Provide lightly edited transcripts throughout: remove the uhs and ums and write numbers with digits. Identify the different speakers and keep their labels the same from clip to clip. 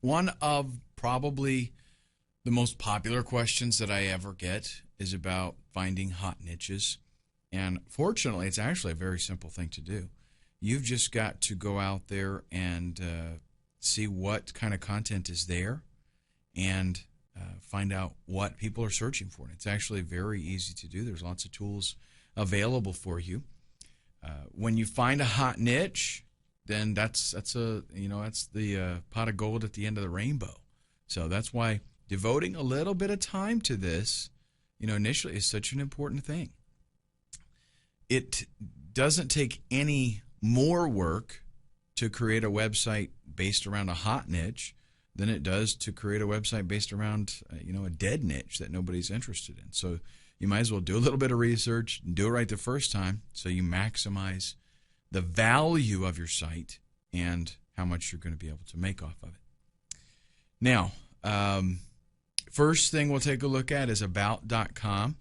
Speaker 1: One of probably the most popular questions that I ever get is about finding hot niches. And fortunately, it's actually a very simple thing to do. You've just got to go out there and see what kind of content is there and find out what people are searching for. And it's actually very easy to do. There's lots of tools available for you. When you find a hot niche, then that's the pot of gold at the end of the rainbow. So that's why devoting a little bit of time to this, initially is such an important thing. It doesn't take any more work to create a website based around a hot niche than it does to create a website based around a dead niche that nobody's interested in. So you might as well do a little bit of research and do it right the first time so you maximize the value of your site and how much you're going to be able to make off of it. Now, first thing we'll take a look at is about.com.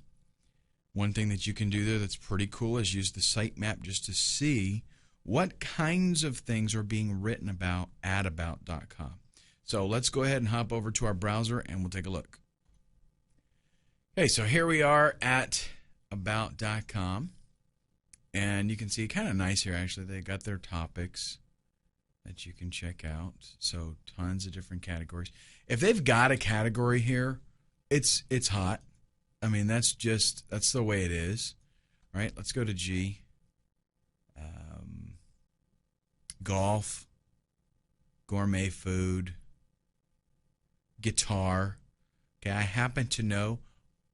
Speaker 1: One thing that you can do there that's pretty cool is use the sitemap just to see what kinds of things are being written about at about.com. So let's go ahead and hop over to our browser and we'll take a look. Okay, so here we are at about.com. And you can see kind of nice here, actually. They got their topics that you can check out. So tons of different categories. If they've got a category here, it's hot. I mean, that's the way it is. All right, let's go to G. Golf, gourmet food, guitar. Okay, I happen to know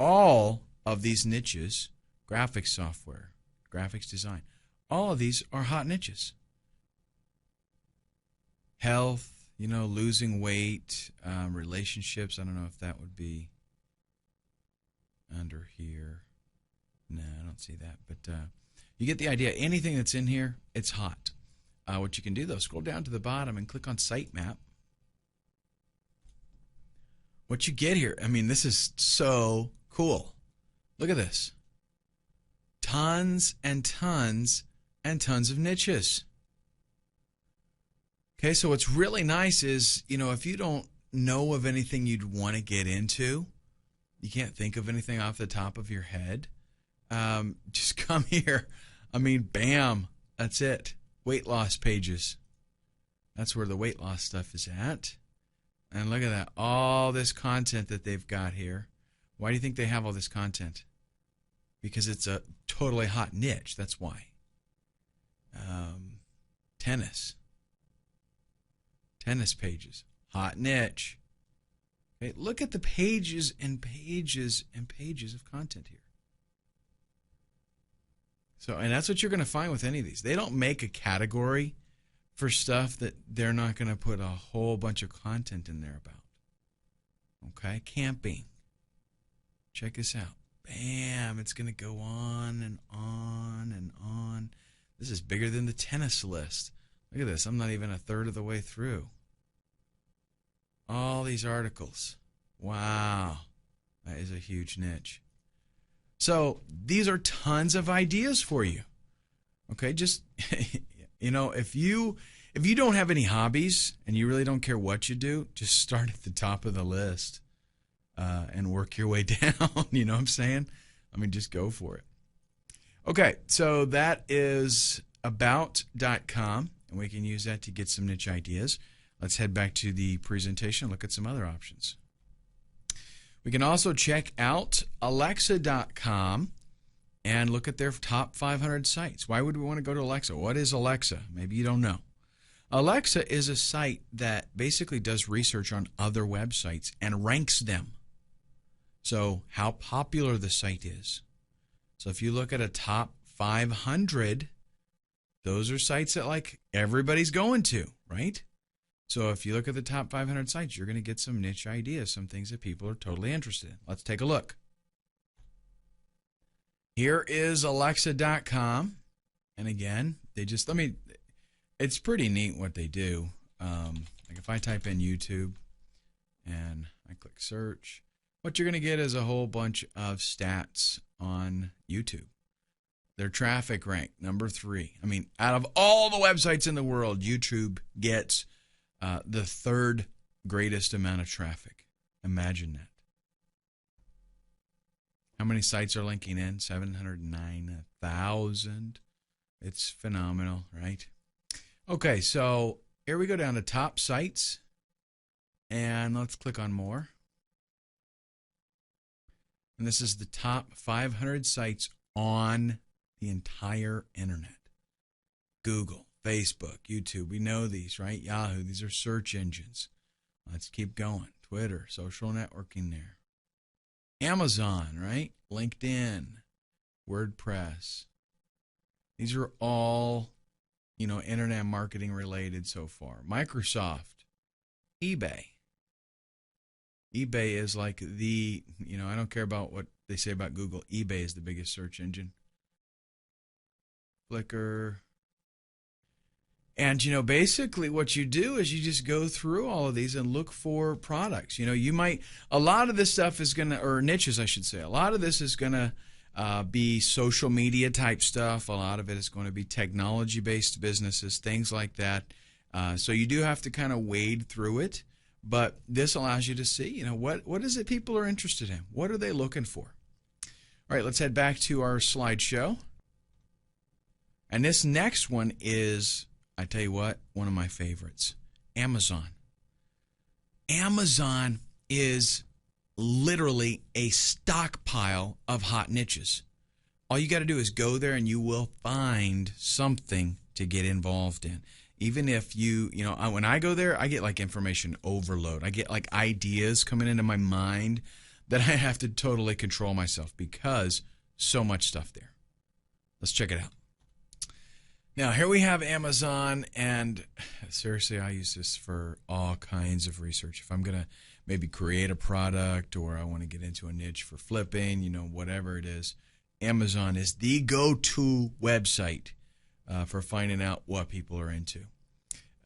Speaker 1: all of these niches, graphics software, graphics design. All of these are hot niches. Health, losing weight, relationships. I don't know if that would be under here. No, I don't see that. But you get the idea. Anything that's in here, it's hot. What you can do, though, scroll down to the bottom and click on Sitemap. What you get here, I mean, this is so cool. Look at this. Tons and tons and tons of niches. Okay, so what's really nice is, if you don't know of anything you'd want to get into, you can't think of anything off the top of your head, just come here. I mean, bam, that's it. Weight loss pages. That's where the weight loss stuff is at. And look at that, all this content that they've got here. Why do you think they have all this content? Because it's a totally hot niche, that's why. Tennis pages, hot niche. Okay, look at the pages and pages and pages of content here. So, and that's what you're going to find with any of these. They don't make a category for stuff that they're not going to put a whole bunch of content in there about. Okay, camping. Check this out. Bam, it's going to go on and on and on. This is bigger than the tennis list. Look at this. I'm not even a third of the way through. All these articles. If that is a huge niche. So these are tons of ideas for you. Okay, just if you don't have any hobbies and you really don't care what you do, just start at the top of the list and work your way down. You know what I'm saying? I mean, just go for it. Okay, so that is about.com, and we can use that to get some niche ideas. Let's head back to the presentation and look at some other options. We can also check out Alexa.com and look at their top 500 sites. Why would we want to go to Alexa? What is Alexa? Maybe you don't know. Alexa is a site that basically does research on other websites and ranks them. So how popular the site is. So if you look at a top 500, those are sites that everybody's going to, right? So if you look at the top 500 sites, you're going to get some niche ideas, some things that people are totally interested in. Let's take a look. Here is Alexa.com. And again, it's pretty neat what they do. If I type in YouTube and I click search, what you're going to get is a whole bunch of stats on YouTube. Their traffic rank, number 3. I mean, out of all the websites in the world, YouTube gets the third greatest amount of traffic. Imagine that. How many sites are linking in? 709,000. It's phenomenal, right? Okay, so here we go down to top sites, and let's click on more. And this is the top 500 sites on the entire internet. Google, Facebook, YouTube, we know these, right? Yahoo, these are search engines. Let's keep going. Twitter, social networking there. Amazon, right? LinkedIn, WordPress. These are all, internet marketing related so far. Microsoft, eBay. eBay is like the, I don't care about what they say about Google. eBay is the biggest search engine. Flickr. And, basically what you do is you just go through all of these and look for products. A lot of this stuff is going to, or niches, I should say, a lot of this is going to be social media type stuff. A lot of it is going to be technology-based businesses, things like that. So you do have to kind of wade through it. But this allows you to see, what is it people are interested in? What are they looking for? All right, let's head back to our slideshow. And this next one is, I tell you what, one of my favorites, Amazon. Amazon is literally a stockpile of hot niches. All you got to do is go there and you will find something to get involved in. Even if when I go there, I get like information overload. I get like ideas coming into my mind that I have to totally control myself because so much stuff there. Let's check it out. Now, here we have Amazon, and seriously, I use this for all kinds of research. If I'm going to maybe create a product or I want to get into a niche for flipping, whatever it is, Amazon is the go-to website for finding out what people are into.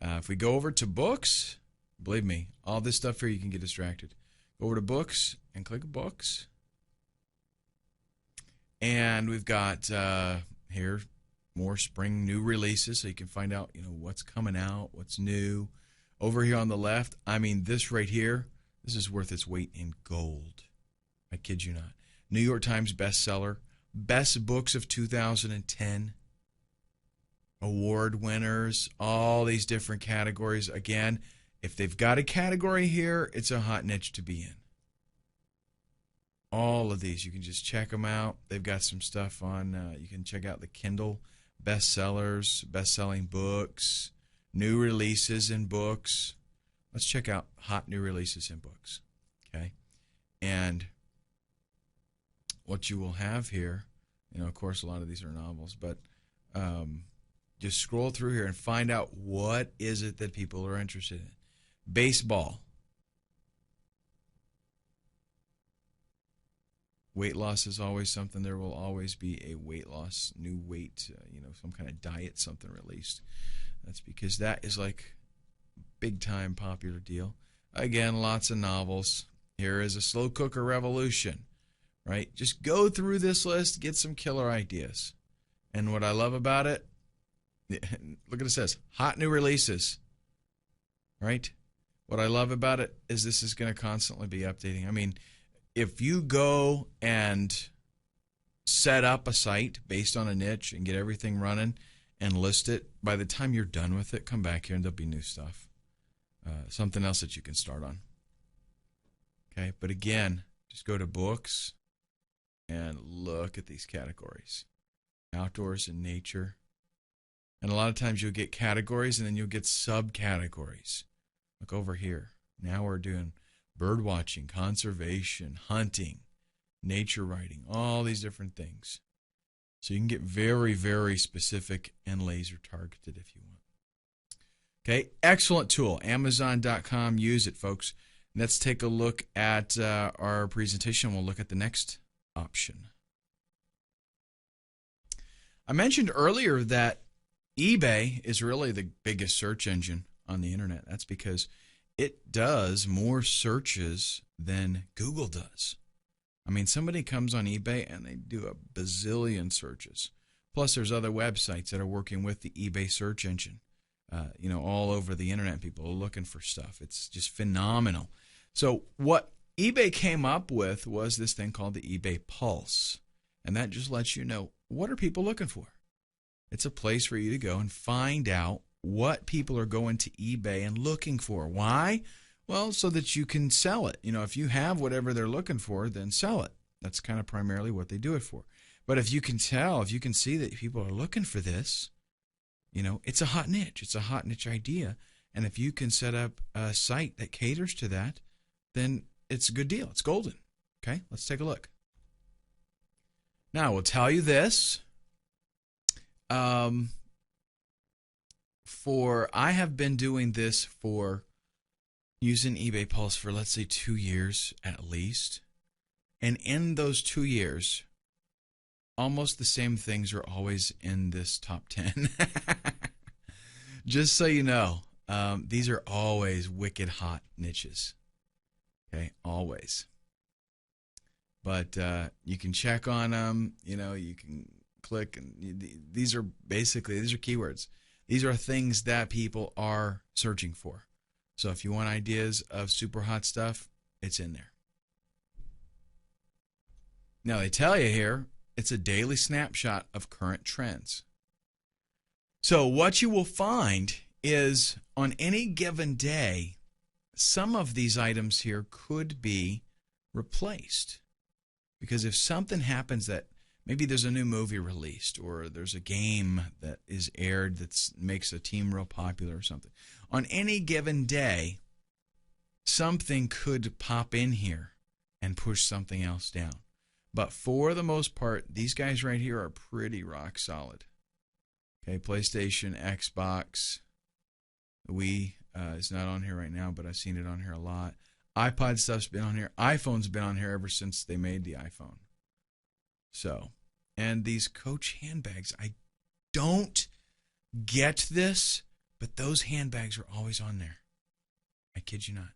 Speaker 1: If we go over to books, believe me, all this stuff here you can get distracted. Go over to books and click books. And we've got here more spring new releases so you can find out, what's coming out, what's new. Over here on the left, this right here, this is worth its weight in gold. I kid you not. New York Times bestseller, best books of 2010. Award winners, all these different categories. Again, if they've got a category here, it's a hot niche to be in. All of these, you can just check them out. They've got some stuff on, you can check out the Kindle bestsellers, best-selling books, new releases in books. Let's check out hot new releases in books, okay? And what you will have here, of course, a lot of these are novels, but just scroll through here and find out what is it that people are interested in. Baseball. Weight loss is always something. There will always be a weight loss, new weight, some kind of diet, something released. That's because that is like big time popular deal. Again, lots of novels. Here is a slow cooker revolution, right? Just go through this list, get some killer ideas. And what I love about it, look at it says, hot new releases, right? What I love about it is this is going to constantly be updating. If you go and set up a site based on a niche and get everything running and list it, by the time you're done with it, come back here and there'll be new stuff. Something else that you can start on. Okay, but again, just go to books and look at these categories. Outdoors and nature. And a lot of times you'll get categories and then you'll get subcategories. Look over here. Now we're doing bird watching, conservation, hunting, nature writing, all these different things. So you can get very, very specific and laser targeted if you want. Okay, excellent tool. Amazon.com. Use it, folks. Let's take a look at our presentation. We'll look at the next option. I mentioned earlier that eBay is really the biggest search engine on the internet. That's because it does more searches than Google does. Somebody comes on eBay and they do a bazillion searches. Plus, there's other websites that are working with the eBay search engine. all over the internet. People are looking for stuff. It's just phenomenal. So what eBay came up with was this thing called the eBay Pulse. And that just lets you know, what are people looking for? It's a place for you to go and find out what people are going to eBay and looking for. Why? Well, so that you can sell it. If you have whatever they're looking for, then sell it. That's kind of primarily what they do it for. But if you can see that people are looking for this, it's a hot niche. It's a hot niche idea. And if you can set up a site that caters to that, then it's a good deal. It's golden. Okay, let's take a look. Now, I will tell you this. I have been doing this for using eBay Pulse for, let's say, 2 years at least. And in those 2 years, almost the same things are always in this top 10. Just so you know, these are always wicked hot niches. Okay, always. But you can check on them. You can click, and these are keywords. These are things that people are searching for. So if you want ideas of super hot stuff, it's in there. Now they tell you here, it's a daily snapshot of current trends. So what you will find is on any given day, some of these items here could be replaced. Because if something happens that maybe there's a new movie released, or there's a game that is aired that makes a team real popular or something, on any given day, something could pop in here and push something else down. But for the most part, these guys right here are pretty rock solid. Okay, PlayStation, Xbox, Wii is not on here right now, but I've seen it on here a lot. iPod stuff's been on here. iPhone's been on here ever since they made the iPhone. So, and these Coach handbags, I don't get this, but those handbags are always on there. I kid you not.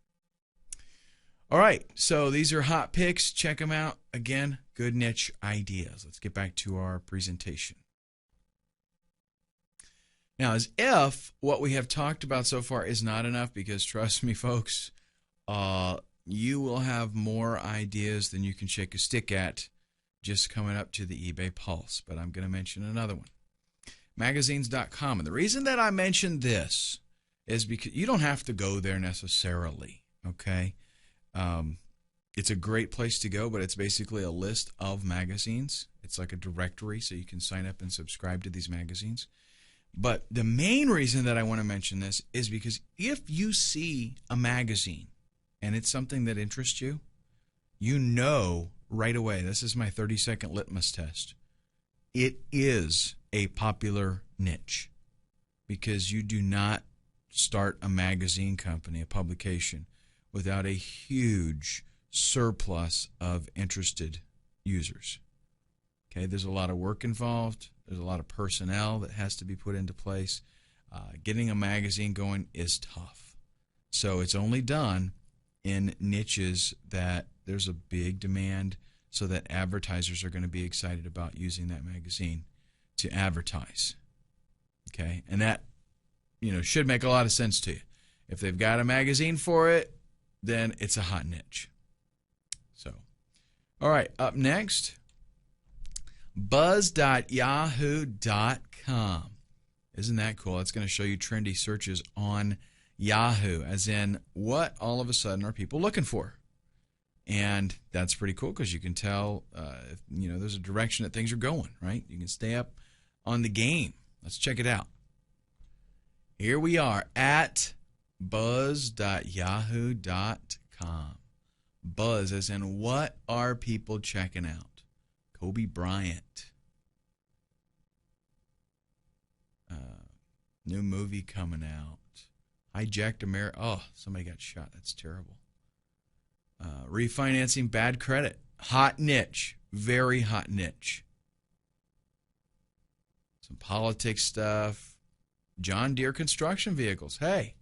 Speaker 1: All right, so these are hot picks. Check them out. Again, good niche ideas. Let's get back to our presentation. Now, as if what we have talked about so far is not enough, because trust me, folks, you will have more ideas than you can shake a stick at just coming up to the eBay Pulse. But I'm going to mention another one. Magazines.com. And the reason that I mentioned this is because you don't have to go there necessarily, okay? It's a great place to go, but it's basically a list of magazines. It's like a directory, so you can sign up and subscribe to these magazines. But the main reason that I want to mention this is because if you see a magazine and it's something that interests you, you know right away, this is my 30-second litmus test, it is a popular niche, because you do not start a magazine company, a publication, without a huge surplus of interested users. Okay, there's a lot of work involved. There's a lot of personnel that has to be put into place. Getting a magazine going is tough. So it's only done in niches that there's a big demand, so that advertisers are going to be excited about using that magazine to advertise. Okay, and that should make a lot of sense to you. If they've got a magazine for it, then it's a hot niche. So, all right, up next, buzz.yahoo.com. Isn't that cool? It's going to show you trendy searches on Yahoo, as in what all of a sudden are people looking for. And that's pretty cool, because you can tell if, there's a direction that things are going, right? You can stay up on the game. Let's check it out. Here we are at buzz.yahoo.com. Buzz as in what are people checking out? Kobe Bryant. New movie coming out. Hijacked America. Oh, somebody got shot. That's terrible. Refinancing bad credit. Hot niche. Very hot niche. Some politics stuff. John Deere construction vehicles. Hey,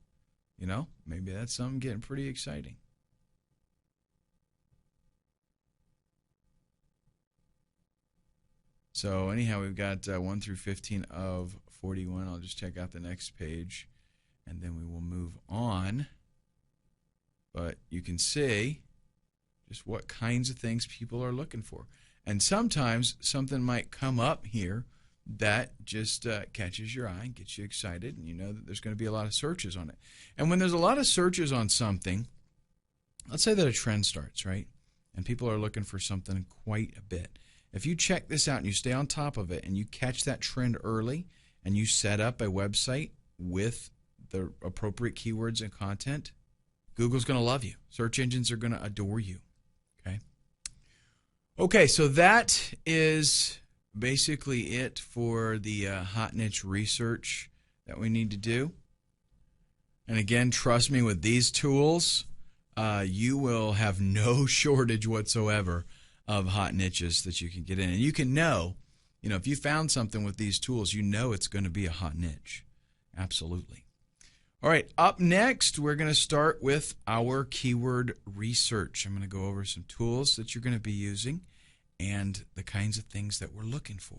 Speaker 1: maybe that's something getting pretty exciting. So anyhow, we've got 1 through 15 of 41. I'll just check out the next page. and then we will move on. But you can see just what kinds of things people are looking for. And sometimes something might come up here that just catches your eye and gets you excited, and you know that there's going to be a lot of searches on it. And when there's a lot of searches on something, let's say that a trend starts, right? And people are looking for something quite a bit. If you check this out and you stay on top of it and you catch that trend early and you set up a website with the appropriate keywords and content, Google's going to love you. Search engines are going to adore you. Okay, so that is basically it for the hot niche research that we need to do. And again, trust me, with these tools, you will have no shortage whatsoever of hot niches that you can get in. And you can know, if you found something with these tools, you know it's going to be a hot niche. Absolutely. All right, up next, we're going to start with our keyword research. I'm going to go over some tools that you're going to be using and the kinds of things that we're looking for.